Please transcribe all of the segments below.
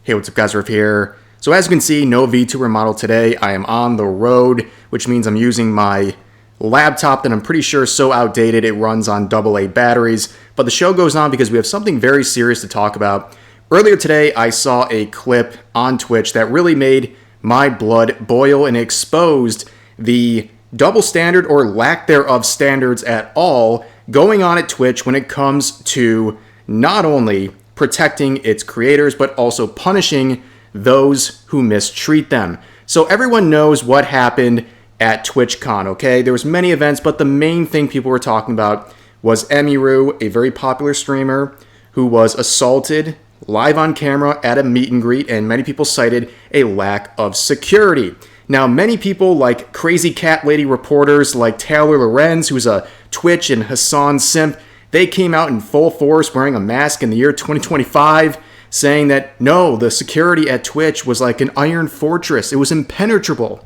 Hey, what's up guys, Riff here. So as you can see, no VTuber model today. I am on the road, which means I'm using my laptop that I'm pretty sure is so outdated it runs on AA batteries. But the show goes on because we have something very serious to talk about. Earlier today, I saw a clip on Twitch that really made my blood boil and exposed the double standard or lack thereof standards at all going on at Twitch when it comes to not only protecting its creators, but also punishing those who mistreat them. So everyone knows what happened at TwitchCon, okay? There was many events, but the main thing people were talking about was Emiru, a very popular streamer who was assaulted live on camera at a meet and greet, and many people cited a lack of security. Now, many people like crazy cat lady reporters like Taylor Lorenz, who's a Twitch and Hassan simp, they came out in full force wearing a mask in the year 2025, saying that no, the security at Twitch was like an iron fortress. It was impenetrable.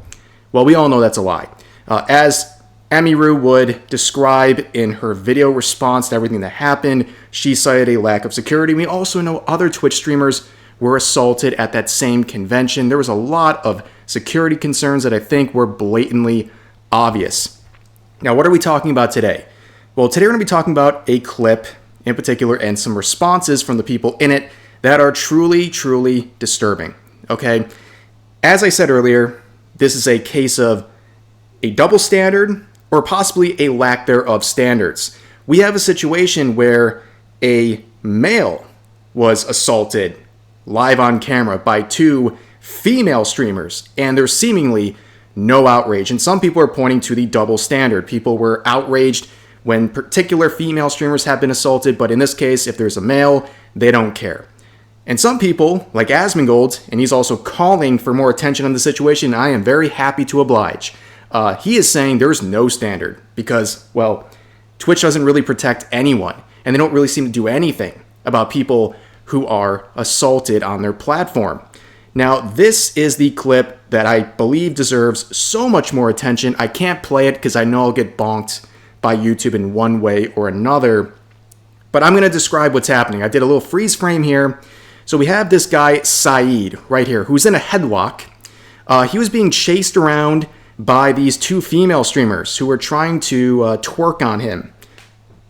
Well, we all know that's a lie. As Emiru would describe in her video response to everything that happened, she cited a lack of security. We also know other Twitch streamers were assaulted at that same convention. There was a lot of security concerns that I think were blatantly obvious. Now, what are we talking about today? Well, today we're going to be talking about a clip in particular and some responses from the people in it that are truly, truly disturbing, okay? As I said earlier, this is a case of a double standard or possibly a lack thereof standards. We have a situation where a male was assaulted live on camera by two female streamers, and there's seemingly no outrage. And some people are pointing to the double standard. People were outraged when particular female streamers have been assaulted, but in this case, if there's a male, they don't care. And some people, like Asmongold, and he's also calling for more attention on the situation, I am very happy to oblige. He is saying there's no standard because, well, Twitch doesn't really protect anyone, and they don't really seem to do anything about people who are assaulted on their platform. Now, this is the clip that I believe deserves so much more attention. I can't play it because I know I'll get bonked by YouTube in one way or another, but I'm going to describe what's happening. I did a little freeze frame here. So we have this guy, Saeed, right here, who's in a headlock. He was being chased around by these two female streamers who were trying to twerk on him.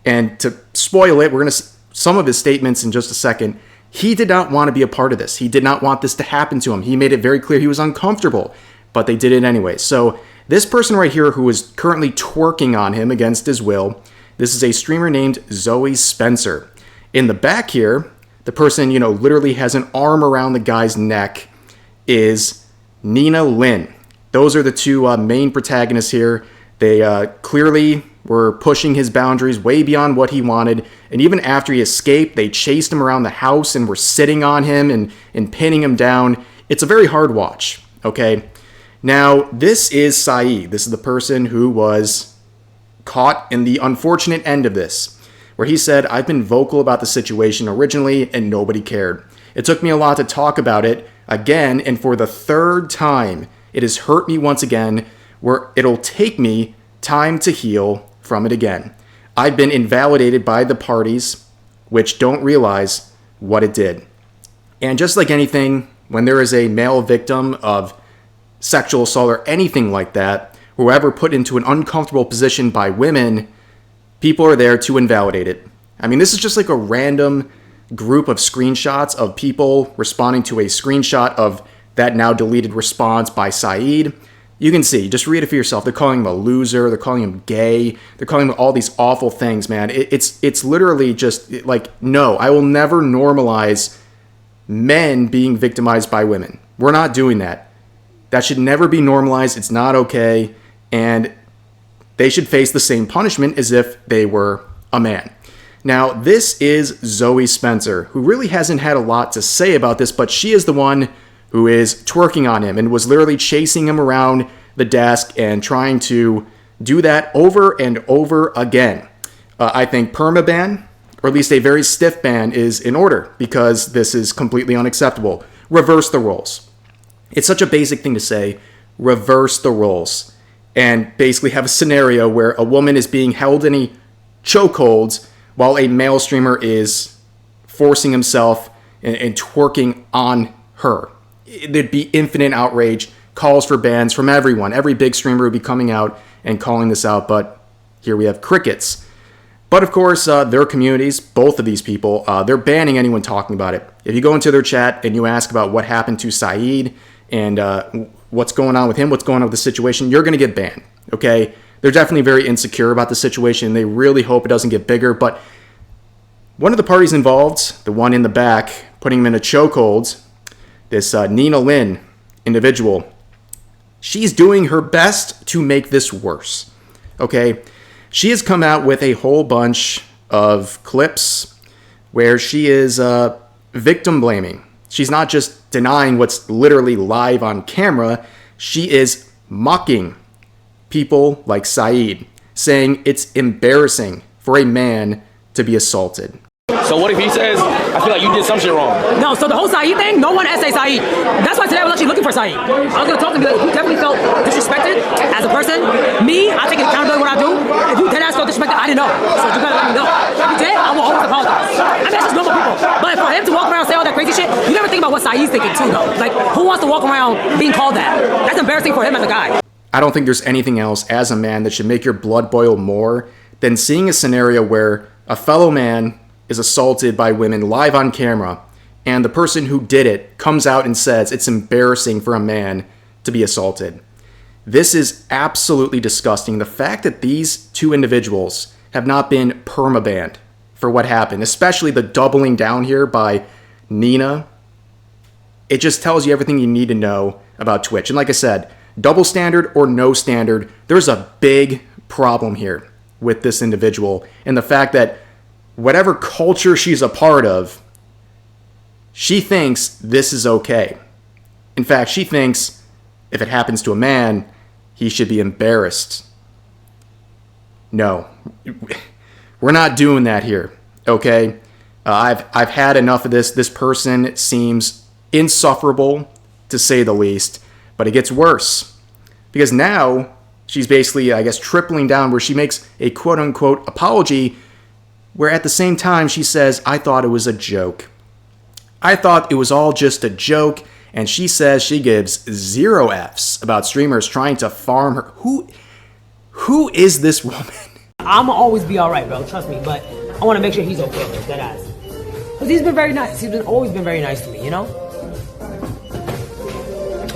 And to spoil it, we're going to some of his statements in just a second. He did not want to be a part of this. He did not want this to happen to him. He made it very clear he was uncomfortable, but they did it anyway. So this person right here who is currently twerking on him against his will, this is a streamer named Zoe Spencer. In the back here, the person, literally has an arm around the guy's neck is Nina Lin. Those are the two main protagonists here. They clearly were pushing his boundaries way beyond what he wanted. And even after he escaped, they chased him around the house and were sitting on him and pinning him down. It's a very hard watch, okay? Now, this is Saeed. This is the person who was caught in the unfortunate end of this, where he said, I've been vocal about the situation originally and nobody cared. It took me a lot to talk about it again, and for the third time, it has hurt me once again, where it'll take me time to heal from it again. I've been invalidated by the parties which don't realize what it did. And just like anything, when there is a male victim of sexual assault or anything like that, whoever put into an uncomfortable position by women, people are there to invalidate it. I mean, this is just like a random group of screenshots of people responding to a screenshot of that now deleted response by Saeed. You can see, just read it for yourself. They're calling him a loser. They're calling him gay. They're calling him all these awful things, man. It's literally just like, no, I will never normalize men being victimized by women. We're not doing that. That should never be normalized. It's not okay. And they should face the same punishment as if they were a man. Now, this is Zoe Spencer, who really hasn't had a lot to say about this, but she is the one who is twerking on him and was literally chasing him around the desk and trying to do that over and over again. I think permaban, or at least a very stiff ban, is in order because this is completely unacceptable. Reverse the roles. It's such a basic thing to say, reverse the roles, and basically have a scenario where a woman is being held in a chokeholds while a male streamer is forcing himself and twerking on her. There'd be infinite outrage, calls for bans from everyone. Every big streamer would be coming out and calling this out, but here we have crickets. But of course, their communities, both of these people, they're banning anyone talking about it. If you go into their chat and you ask about what happened to Saeed and what's going on with him, what's going on with the situation, you're going to get banned, okay? They're definitely very insecure about the situation. They really hope it doesn't get bigger, but one of the parties involved, the one in the back, putting him in a chokehold, this Nina Lynn individual, she's doing her best to make this worse, okay? She has come out with a whole bunch of clips where she is victim blaming. She's not just denying what's literally live on camera, she is mocking people like Saeed, saying it's embarrassing for a man to be assaulted. So what if he says, I feel like you did some shit wrong? No, so the whole Saeed thing, no one essay Saeed. That's why today I was actually looking for Saeed. I was going to talk to him because he definitely felt disrespected as a person. Me, I take accountability what I do. If you dead ass felt disrespected, I didn't know. So you gotta let me know. If you did, I will always apologize. I mean, that's just normal people. But for him to walk around and say all that crazy shit, you never think about what Saeed's thinking too, though. Like, who wants to walk around being called that? That's embarrassing for him as a guy. I don't think there's anything else as a man that should make your blood boil more than seeing a scenario where a fellow man is assaulted by women live on camera, and the person who did it comes out and says it's embarrassing for a man to be assaulted. This is absolutely disgusting. The fact that these two individuals have not been permabanned for what happened, especially the doubling down here by Nina, it just tells you everything you need to know about Twitch. And like I said, double standard or no standard, there's a big problem here with this individual, and the fact that whatever culture she's a part of, she thinks this is okay. In fact, she thinks if it happens to a man, he should be embarrassed. No, we're not doing that here, okay? I've had enough of this. This person seems insufferable, to say the least, but it gets worse. Because now, she's basically, I guess, tripling down where she makes a quote-unquote apology where at the same time she says, I thought it was a joke. I thought it was all just a joke, and she says she gives 0 Fs about streamers trying to farm her. Who is this woman? I'ma always be alright, bro, trust me, but I want to make sure he's okay with that ass. Because he's been very nice. He's always been very nice to me, you know?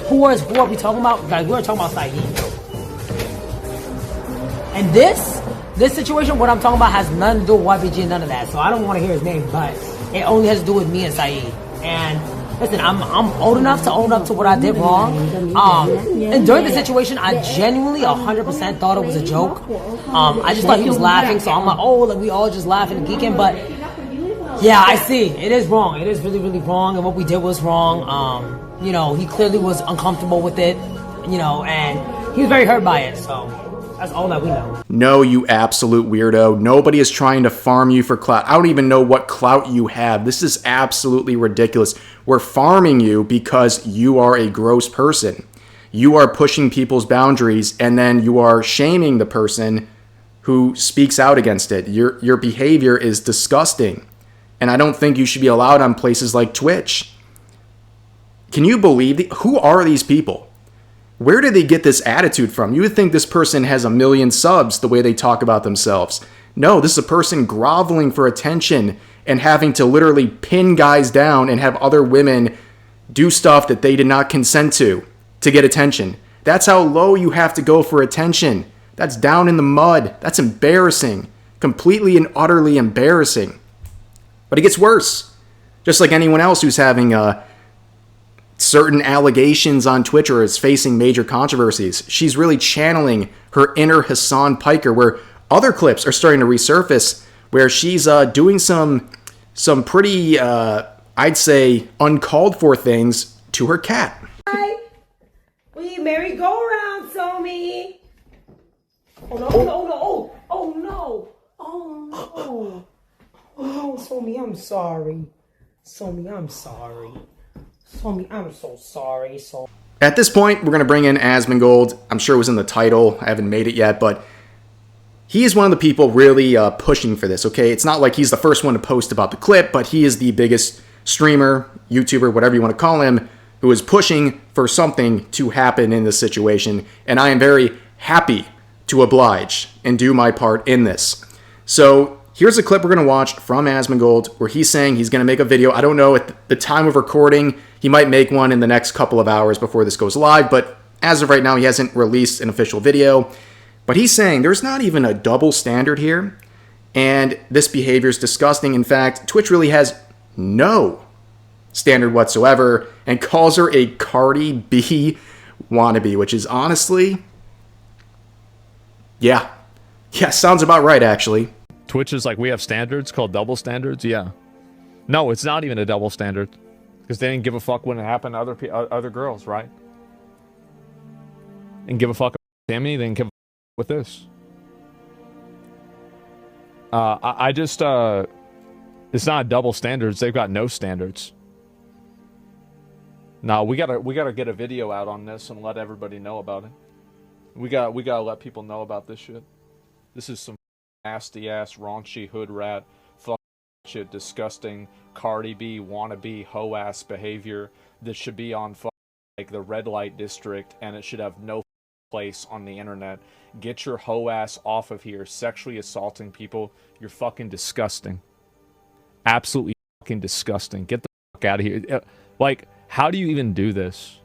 Who are we talking about? Guys, we're talking about Saeed. And this situation, what I'm talking about, has nothing to do with YBG and none of that. So I don't want to hear his name, but it only has to do with me and Saeed. And listen, I'm old enough to own up to what I did wrong. And during the situation, I genuinely 100% thought it was a joke. I just thought he was laughing, so I'm like, oh, like we all just laughing and geeking. But yeah, I see. It is wrong. It is really, really wrong. And what we did was wrong. You know, he clearly was uncomfortable with it, you know, and he was very hurt by it. So that's all that we know. No, you absolute weirdo. Nobody is trying to farm you for clout. I don't even know what clout you have. This is absolutely ridiculous. We're farming you because you are a gross person. You are pushing people's boundaries, and then you are shaming the person who speaks out against it. Your behavior is disgusting, and I don't think you should be allowed on places like Twitch. Can you believe who are these people? Where did they get this attitude from? You would think this person has 1 million subs the way they talk about themselves. No, this is a person groveling for attention and having to literally pin guys down and have other women do stuff that they did not consent to get attention. That's how low you have to go for attention. That's down in the mud. That's embarrassing. Completely and utterly embarrassing. But it gets worse. Just like anyone else who's having certain allegations on Twitch or is facing major controversies. She's really channeling her inner Hassan Piker, where other clips are starting to resurface where she's doing some pretty, I'd say, uncalled for things to her cat. Hi. We merry-go-round, Somi. Oh no, oh no, oh no, oh no, oh no. Oh no, Somi, I'm sorry. Somi, I'm sorry. Somi, I'm so sorry. At this point, we're going to bring in Asmongold. I'm sure it was in the title. I haven't made it yet, but he is one of the people really pushing for this, okay? It's not like he's the first one to post about the clip, but he is the biggest streamer, YouTuber, whatever you want to call him, who is pushing for something to happen in this situation. And I am very happy to oblige and do my part in this. So here's a clip we're going to watch from Asmongold where he's saying he's going to make a video. I don't know at the time of recording. He might make one in the next couple of hours before this goes live, but as of right now, he hasn't released an official video. But he's saying there's not even a double standard here, and this behavior is disgusting. In fact, Twitch really has no standard whatsoever and calls her a Cardi B wannabe, which is honestly, yeah, sounds about right, actually. Twitch is like, we have standards called double standards? Yeah. No, it's not even a double standard. Because they didn't give a fuck when it happened to other girls, right? And give a fuck about Sammy, they didn't give a fuck with this. I just, it's not double standards, they've got no standards. No, we gotta get a video out on this and let everybody know about it. We gotta let people know about this shit. This is some nasty ass raunchy hood rat fuck shit, disgusting Cardi B wannabe hoe ass behavior that should be on like the red light district, and it should have no place on the internet. Get your hoe ass off of here, sexually assaulting people. You're fucking disgusting. Absolutely fucking disgusting. Get the fuck out of here. Like, how do you even do this?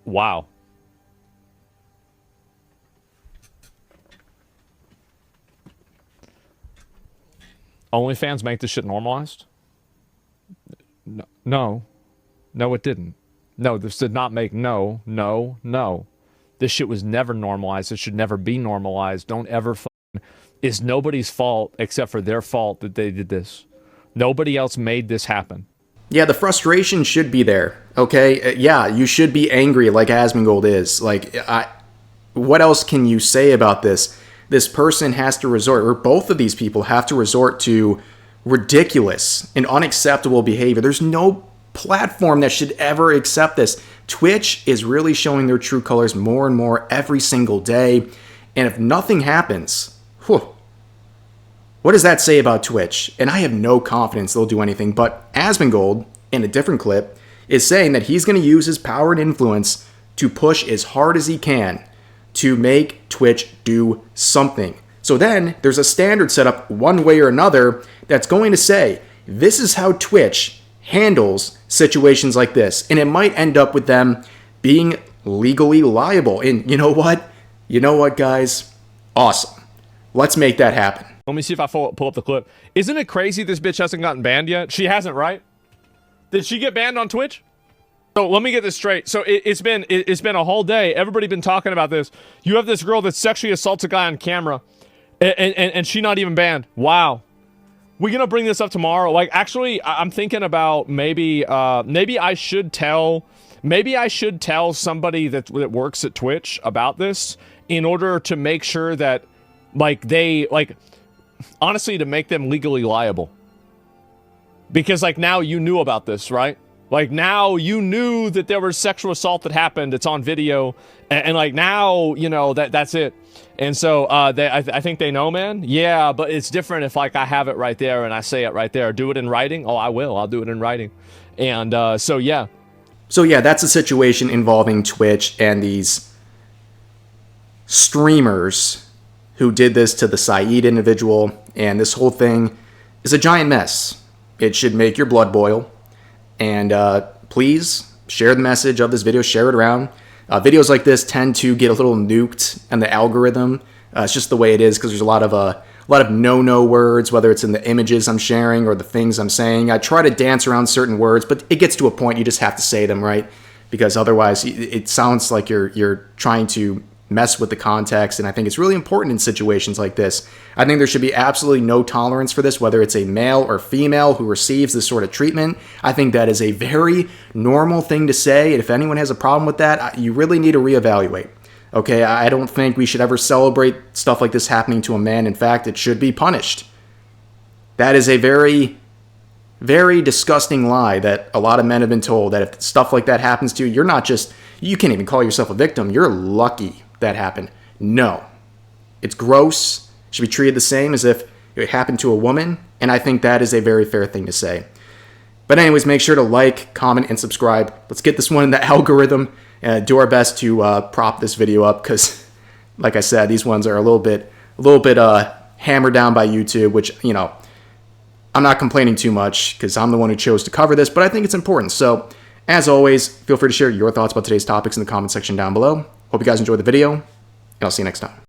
Wow. OnlyFans make this shit normalized? No, it didn't. No, this did not make no. This shit was never normalized. It should never be normalized. Don't ever it's nobody's fault except for their fault that they did this. Nobody else made this happen. Yeah, the frustration should be there, okay? Yeah, you should be angry like Asmongold is. Like, what else can you say about this? This person has to resort, or both of these people have to resort to ridiculous and unacceptable behavior. There's no platform that should ever accept this. Twitch is really showing their true colors more and more every single day. And if nothing happens, what does that say about Twitch? And I have no confidence they'll do anything. But Asmongold, in a different clip, is saying that he's going to use his power and influence to push as hard as he can to make Twitch do something. So then there's a standard set up one way or another that's going to say, this is how Twitch handles situations like this. And it might end up with them being legally liable. And you know what? You know what, guys? Awesome. Let's make that happen. Let me see if I pull up the clip. Isn't it crazy this bitch hasn't gotten banned yet? She hasn't, right? Did she get banned on Twitch? So let me get this straight. So it's been a whole day. Everybody been talking about this. You have this girl that sexually assaults a guy on camera, and she not even banned. Wow. We're gonna bring this up tomorrow. Like, actually, I'm thinking about maybe I should tell somebody that works at Twitch about this in order to make sure that, honestly, to make them legally liable. Because, like, now you knew about this, right? Like, now you knew that there was sexual assault that happened. It's on video. And like, now, you know, that's it. And so, I think they know, man. Yeah, but it's different if, like, I have it right there and I say it right there. Do it in writing? Oh, I will. I'll do it in writing. And so, yeah. So, yeah, that's a situation involving Twitch and these streamers who did this to the Saeed individual. And this whole thing is a giant mess. It should make your blood boil. And please share the message of this video, share it around. Videos like this tend to get a little nuked in the algorithm. It's just the way it is because there's a lot of no words, whether it's in the images I'm sharing or the things I'm saying. I try to dance around certain words, but it gets to a point you just have to say them, right? Because otherwise it sounds like you're trying to mess with the context, and I think it's really important in situations like this. I think there should be absolutely no tolerance for this, whether it's a male or female who receives this sort of treatment. I think that is a very normal thing to say, and if anyone has a problem with that, you really need to reevaluate. Okay, I don't think we should ever celebrate stuff like this happening to a man. In fact, it should be punished. That is a very, very disgusting lie that a lot of men have been told, that if stuff like that happens to you, you can't even call yourself a victim. You're lucky that happened. No. It's gross. should be treated the same as if it happened to a woman, and I think that is a very fair thing to say. But anyways, make sure to like, comment, and subscribe. Let's get this one in the algorithm and do our best to prop this video up because, like I said, these ones are a little bit hammered down by YouTube, which, you know, I'm not complaining too much because I'm the one who chose to cover this, but I think it's important. So, as always, feel free to share your thoughts about today's topics in the comment section down below. Hope you guys enjoyed the video, and I'll see you next time.